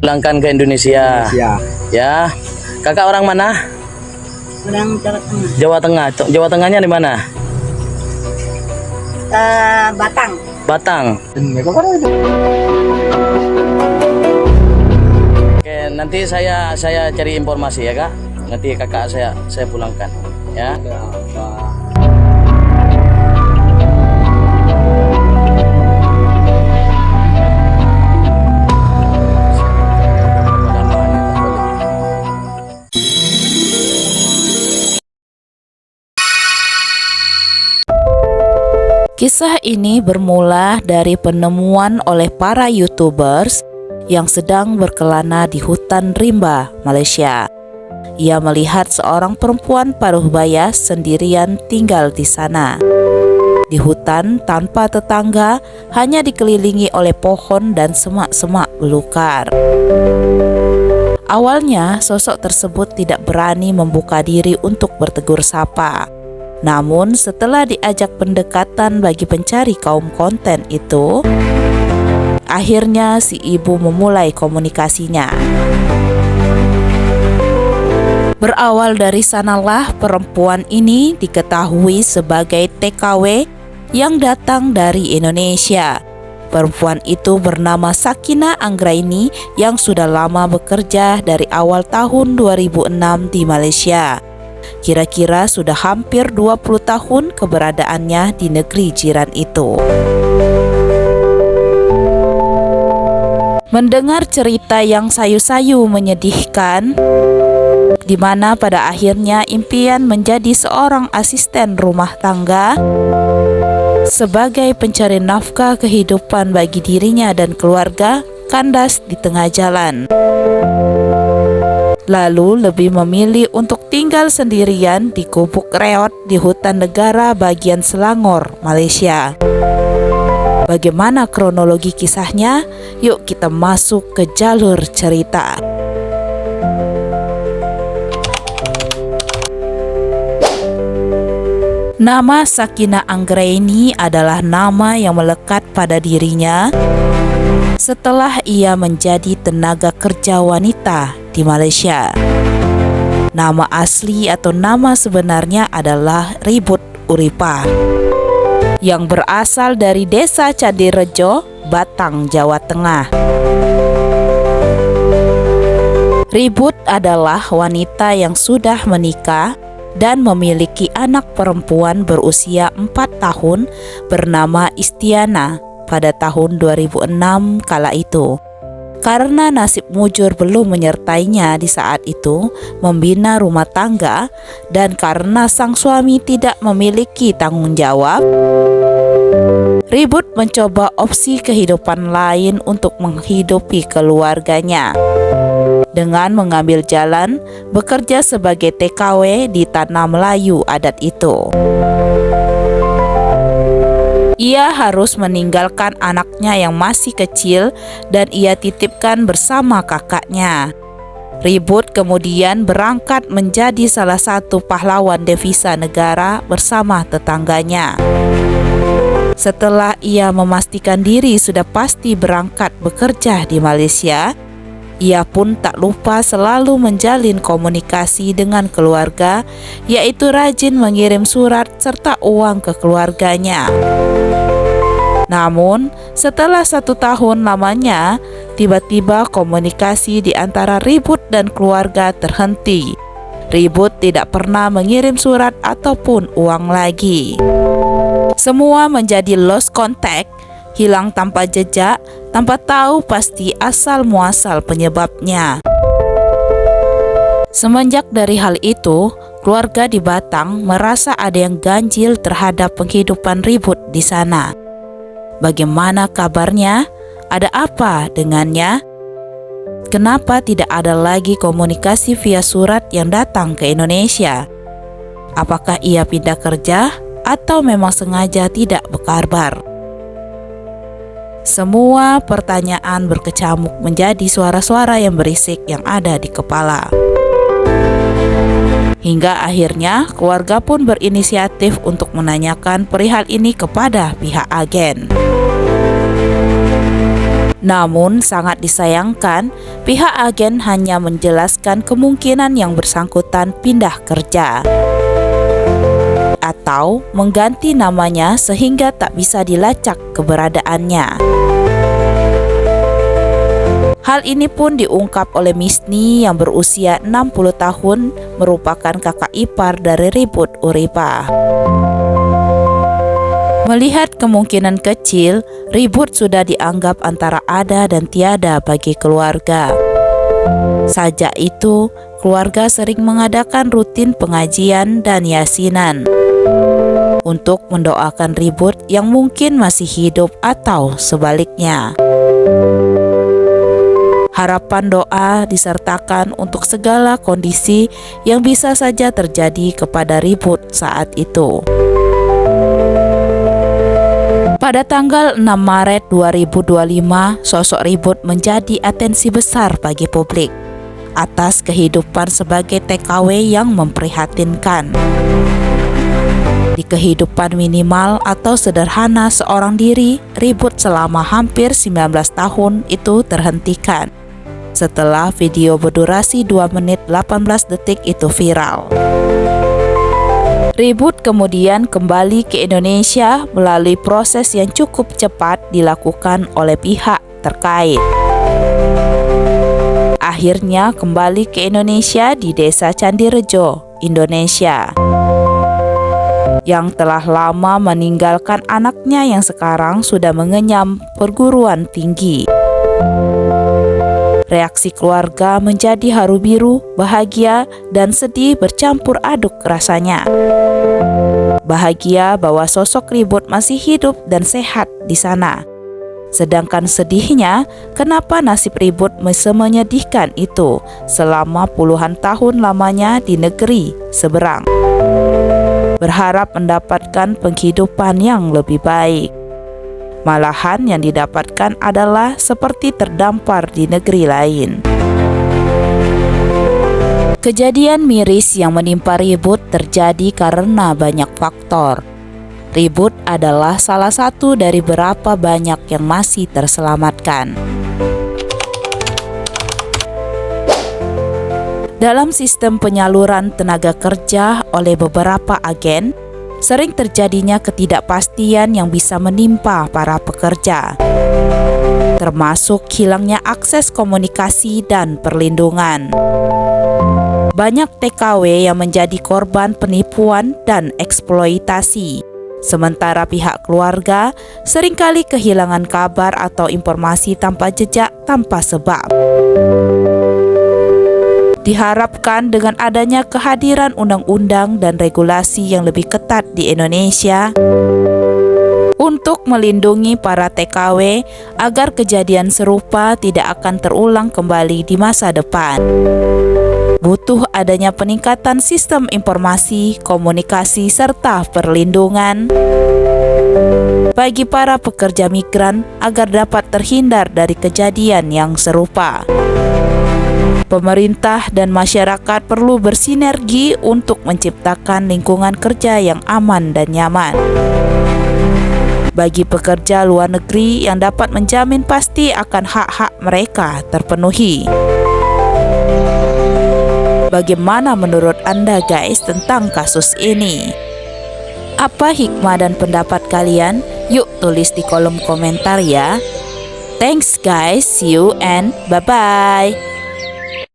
Pulangkan ke Indonesia. Ya. Kakak orang mana? Orang Jawa Tengah. Jawa Tengah. Jawa Tengahnya di mana? Batang. Batang. Oke, nanti saya cari informasi ya, Kak. Nanti kakak saya pulangkan, ya. Kisah ini bermula dari penemuan oleh para YouTubers yang sedang berkelana di hutan rimba, Malaysia. Ia melihat seorang perempuan paruh baya sendirian tinggal di sana. Di hutan tanpa tetangga, hanya dikelilingi oleh pohon dan semak-semak belukar. Awalnya, sosok tersebut tidak berani membuka diri untuk bertegur sapa. Namun setelah diajak pendekatan bagi pencari kaum konten itu, akhirnya si ibu memulai komunikasinya. Berawal dari sanalah perempuan ini diketahui sebagai TKW yang datang dari Indonesia. Perempuan itu bernama Sakina Anggraini yang sudah lama bekerja dari awal tahun 2006 di Malaysia. Kira-kira sudah hampir 20 tahun keberadaannya di negeri jiran itu. Mendengar cerita yang sayu-sayu menyedihkan, di mana pada akhirnya impian menjadi seorang asisten rumah tangga sebagai pencari nafkah kehidupan bagi dirinya dan keluarga kandas di tengah jalan. Lalu lebih memilih untuk tinggal sendirian di gubuk reot di hutan negara bagian Selangor, Malaysia. Bagaimana kronologi kisahnya? Yuk kita masuk ke jalur cerita. Nama Sakina Anggraini adalah nama yang melekat pada dirinya setelah ia menjadi tenaga kerja wanita di Malaysia. Nama asli atau nama sebenarnya adalah Ribut Uripa, yang berasal dari desa Cadirejo, Batang, Jawa Tengah. Ribut adalah wanita yang sudah menikah dan memiliki anak perempuan berusia 4 tahun bernama Istiana pada tahun 2006 kala itu. Karena nasib mujur belum menyertainya di saat itu membina rumah tangga, dan karena sang suami tidak memiliki tanggung jawab, Ribut mencoba opsi kehidupan lain untuk menghidupi keluarganya dengan mengambil jalan bekerja sebagai TKW di tanah Melayu adat itu. Ia harus meninggalkan anaknya yang masih kecil dan ia titipkan bersama kakaknya. Ribut kemudian berangkat menjadi salah satu pahlawan devisa negara bersama tetangganya. Setelah ia memastikan diri sudah pasti berangkat bekerja di Malaysia, ia pun tak lupa selalu menjalin komunikasi dengan keluarga, yaitu rajin mengirim surat serta uang ke keluarganya. Namun, setelah 1 tahun lamanya, tiba-tiba komunikasi di antara Ribut dan keluarga terhenti. Ribut tidak pernah mengirim surat ataupun uang lagi. Semua menjadi lost contact, hilang tanpa jejak, tanpa tahu pasti asal muasal penyebabnya. Semenjak dari hal itu, keluarga di Batang merasa ada yang ganjil terhadap penghidupan Ribut di sana. Bagaimana kabarnya? Ada apa dengannya? Kenapa tidak ada lagi komunikasi via surat yang datang ke Indonesia? Apakah ia pindah kerja atau memang sengaja tidak berkabar? Semua pertanyaan berkecamuk menjadi suara-suara yang berisik yang ada di kepala. Hingga akhirnya keluarga pun berinisiatif untuk menanyakan perihal ini kepada pihak agen. Namun sangat disayangkan, pihak agen hanya menjelaskan kemungkinan yang bersangkutan pindah kerja atau mengganti namanya sehingga tak bisa dilacak keberadaannya. Hal ini pun diungkap oleh Misni yang berusia 60 tahun, merupakan kakak ipar dari Ribut Uripa. Melihat kemungkinan kecil, Ribut sudah dianggap antara ada dan tiada bagi keluarga. Sajak itu, keluarga sering mengadakan rutin pengajian dan yasinan untuk mendoakan Ribut yang mungkin masih hidup atau sebaliknya. Harapan doa disertakan untuk segala kondisi yang bisa saja terjadi kepada Ribut saat itu. Pada tanggal 6 Maret 2025, sosok Ribut menjadi atensi besar bagi publik atas kehidupan sebagai TKW yang memprihatinkan. Di kehidupan minimal atau sederhana seorang diri, Ribut selama hampir 19 tahun itu terhentikan setelah video berdurasi 2 menit 18 detik itu viral. Ribut kemudian kembali ke Indonesia melalui proses yang cukup cepat dilakukan oleh pihak terkait. Akhirnya kembali ke Indonesia di Desa Candirejo, Indonesia, yang telah lama meninggalkan anaknya yang sekarang sudah mengenyam perguruan tinggi. Reaksi keluarga menjadi haru biru, bahagia, dan sedih bercampur aduk rasanya. Bahagia bahwa sosok Ribut masih hidup dan sehat di sana. Sedangkan sedihnya, kenapa nasib Ribut semenyedihkan itu selama puluhan tahun lamanya di negeri seberang. Berharap mendapatkan penghidupan yang lebih baik. Malahan yang didapatkan adalah seperti terdampar di negeri lain. Kejadian miris yang menimpa Ribut terjadi karena banyak faktor. Ribut adalah salah satu dari berapa banyak yang masih terselamatkan. Dalam sistem penyaluran tenaga kerja oleh beberapa agen, sering terjadinya ketidakpastian yang bisa menimpa para pekerja, termasuk hilangnya akses komunikasi dan perlindungan. Banyak TKW yang menjadi korban penipuan dan eksploitasi, sementara pihak keluarga seringkali kehilangan kabar atau informasi tanpa jejak tanpa sebab. Diharapkan dengan adanya kehadiran undang-undang dan regulasi yang lebih ketat di Indonesia untuk melindungi para TKW agar kejadian serupa tidak akan terulang kembali di masa depan. Butuh adanya peningkatan sistem informasi, komunikasi, serta perlindungan bagi para pekerja migran agar dapat terhindar dari kejadian yang serupa. Pemerintah dan masyarakat perlu bersinergi untuk menciptakan lingkungan kerja yang aman dan nyaman bagi pekerja luar negeri yang dapat menjamin pasti akan hak-hak mereka terpenuhi. Bagaimana menurut Anda guys tentang kasus ini? Apa hikmah dan pendapat kalian? Yuk tulis di kolom komentar ya. Thanks guys, see you and bye-bye.